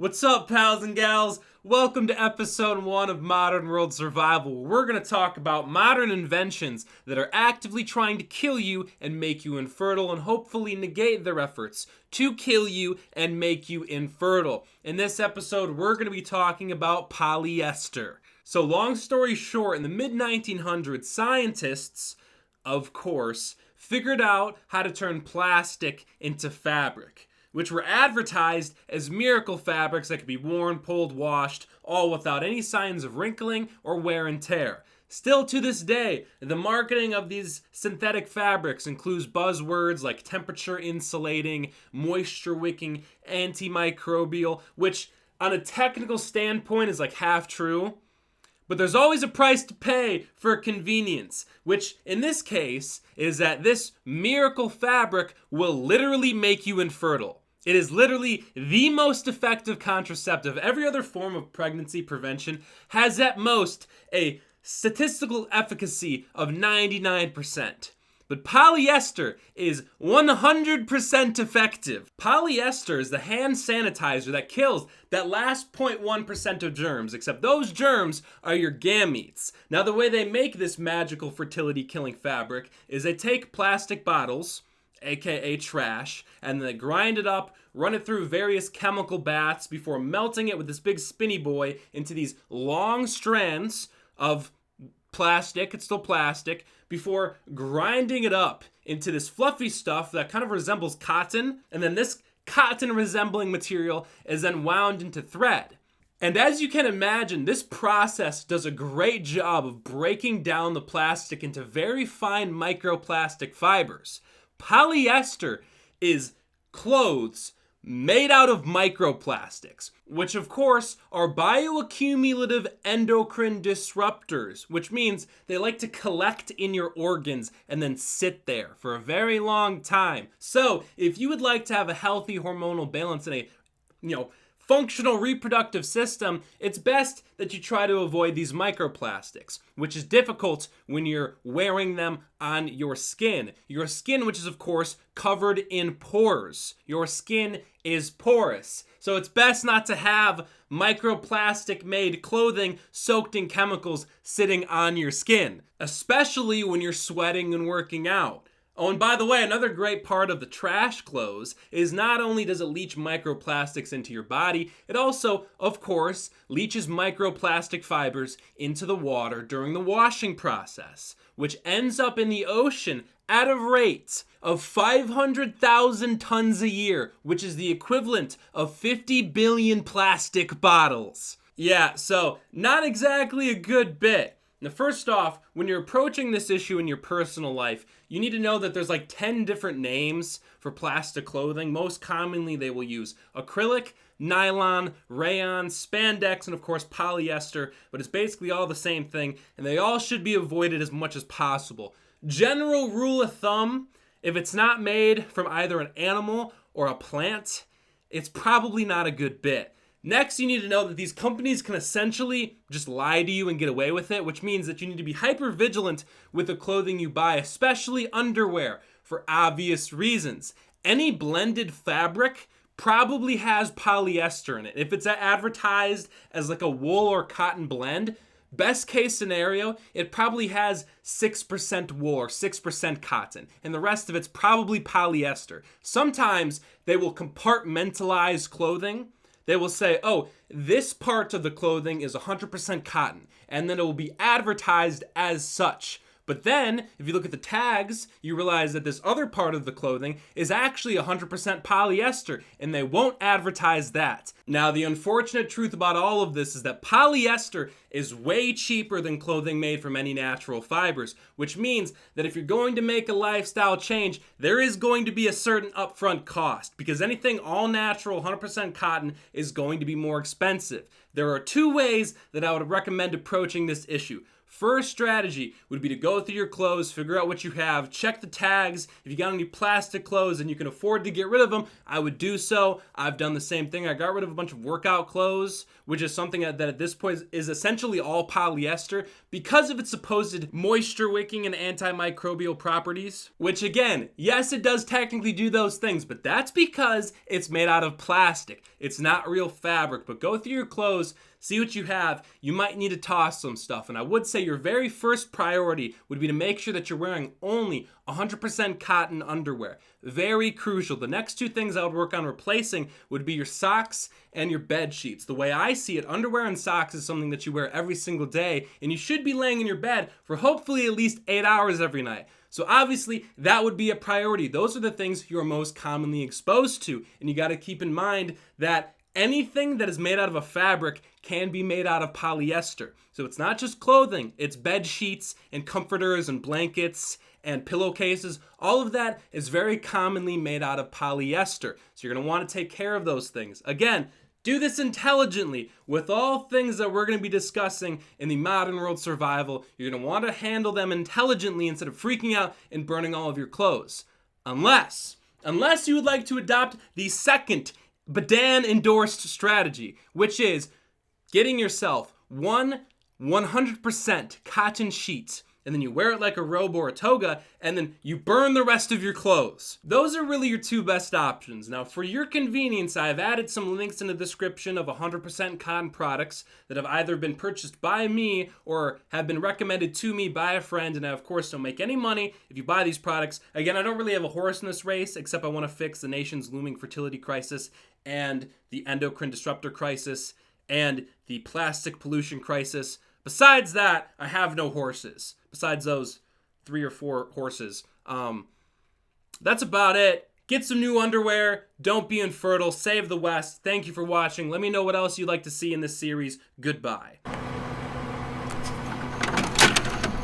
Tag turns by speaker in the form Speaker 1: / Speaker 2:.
Speaker 1: What's up, pals and gals? Welcome to episode 1 of Modern World Survival. We're going to talk about modern inventions that are actively trying to kill you and make you infertile and hopefully negate their efforts to kill you and make you infertile. In this episode, we're going to be talking about polyester. So long story short, in the mid-1900s, scientists, of course, figured out how to turn plastic into fabric, which were advertised as miracle fabrics that could be worn, pulled, washed, all without any signs of wrinkling or wear and tear. Still to this day, the marketing of these synthetic fabrics includes buzzwords like temperature insulating, moisture wicking, antimicrobial, which on a technical standpoint is like half true. But there's always a price to pay for convenience, which in this case is that this miracle fabric will literally make you infertile. It is literally the most effective contraceptive. Every other form of pregnancy prevention has at most a statistical efficacy of 99%. But polyester is 100% effective. Polyester is the hand sanitizer that kills that last 0.1% of germs, except those germs are your gametes. Now, the way they make this magical fertility-killing fabric is they take plastic bottles, aka trash, and they grind it up, run it through various chemical baths before melting it with this big spinny boy into these long strands of plastic, it's still plastic, before grinding it up into this fluffy stuff that kind of resembles cotton, and then this cotton resembling material is then wound into thread. And as you can imagine, this process does a great job of breaking down the plastic into very fine microplastic fibers. Polyester is clothes made out of microplastics, which of course are bioaccumulative endocrine disruptors, which means they like to collect in your organs and then sit there for a very long time. So if you would like to have a healthy hormonal balance in a, functional reproductive system, it's best that you try to avoid these microplastics, which is difficult when you're wearing them on your skin. Your skin, which is of course covered in pores. Your skin is porous. So it's best not to have microplastic made clothing soaked in chemicals sitting on your skin, especially when you're sweating and working out. Oh, and by the way, another great part of the trash clothes is not only does it leach microplastics into your body, it also, of course, leaches microplastic fibers into the water during the washing process, which ends up in the ocean at a rate of 500,000 tons a year, which is the equivalent of 50 billion plastic bottles. Yeah, so not exactly a good bit. Now, first off, when you're approaching this issue in your personal life, you need to know that there's like 10 different names for plastic clothing. Most commonly, they will use acrylic, nylon, rayon, spandex, and of course polyester, but it's basically all the same thing, and they all should be avoided as much as possible. General rule of thumb, if it's not made from either an animal or a plant, it's probably not a good bit. Next, you need to know that these companies can essentially just lie to you and get away with it, which means that you need to be hyper vigilant with the clothing you buy, especially underwear, for obvious reasons. Any blended fabric probably has polyester in it. If it's advertised as like a wool or cotton blend, best case scenario, it probably has 6% wool or 6% cotton, and the rest of it's probably polyester. Sometimes they will compartmentalize clothing. They will say, oh, this part of the clothing is 100% cotton, and then it will be advertised as such. But then, if you look at the tags, you realize that this other part of the clothing is actually 100% polyester, and they won't advertise that. Now, the unfortunate truth about all of this is that polyester is way cheaper than clothing made from any natural fibers, which means that if you're going to make a lifestyle change, there is going to be a certain upfront cost, because anything all natural, 100% cotton, is going to be more expensive. There are two ways that I would recommend approaching this issue. First strategy would be to go through your clothes, figure out what you have, check the tags. If you got any plastic clothes and you can afford to get rid of them, I would do so. I've done the same thing. I got rid of a bunch of workout clothes, which is something that at this point is essentially all polyester because of its supposed moisture wicking and antimicrobial properties. Which again, yes, it does technically do those things, but that's because it's made out of plastic. It's not real fabric. But go through your clothes, see what you have. You might need to toss some stuff. And I would say your very first priority would be to make sure that you're wearing only 100% cotton underwear. Very crucial. The next two things I would work on replacing would be your socks and your bed sheets. The way I see it, underwear and socks is something that you wear every single day, and you should be laying in your bed for hopefully at least 8 hours every night. So obviously that would be a priority. Those are the things you're most commonly exposed to, and you got to keep in mind that anything that is made out of a fabric can be made out of polyester. So it's not just clothing, it's bed sheets and comforters and blankets and pillowcases. All of that is very commonly made out of polyester. So you're going to want to take care of those things. Again, do this intelligently. With all things that we're going to be discussing in the modern world survival, you're going to want to handle them intelligently instead of freaking out and burning all of your clothes. Unless you would like to adopt the second Badan endorsed strategy, which is getting yourself 100% cotton sheet, and then you wear it like a robe or a toga, and then you burn the rest of your clothes. Those are really your two best options. Now, for your convenience, I've added some links in the description of 100% cotton products that have either been purchased by me or have been recommended to me by a friend, and I, of course, don't make any money if you buy these products. Again, I don't really have a horse in this race, except I want to fix the nation's looming fertility crisis and the endocrine disruptor crisis and the plastic pollution crisis. Besides that, I have no horses. Besides those 3 or 4 horses. That's about it. Get some new underwear. Don't be infertile. Save the West. Thank you for watching. Let me know what else you'd like to see in this series. Goodbye.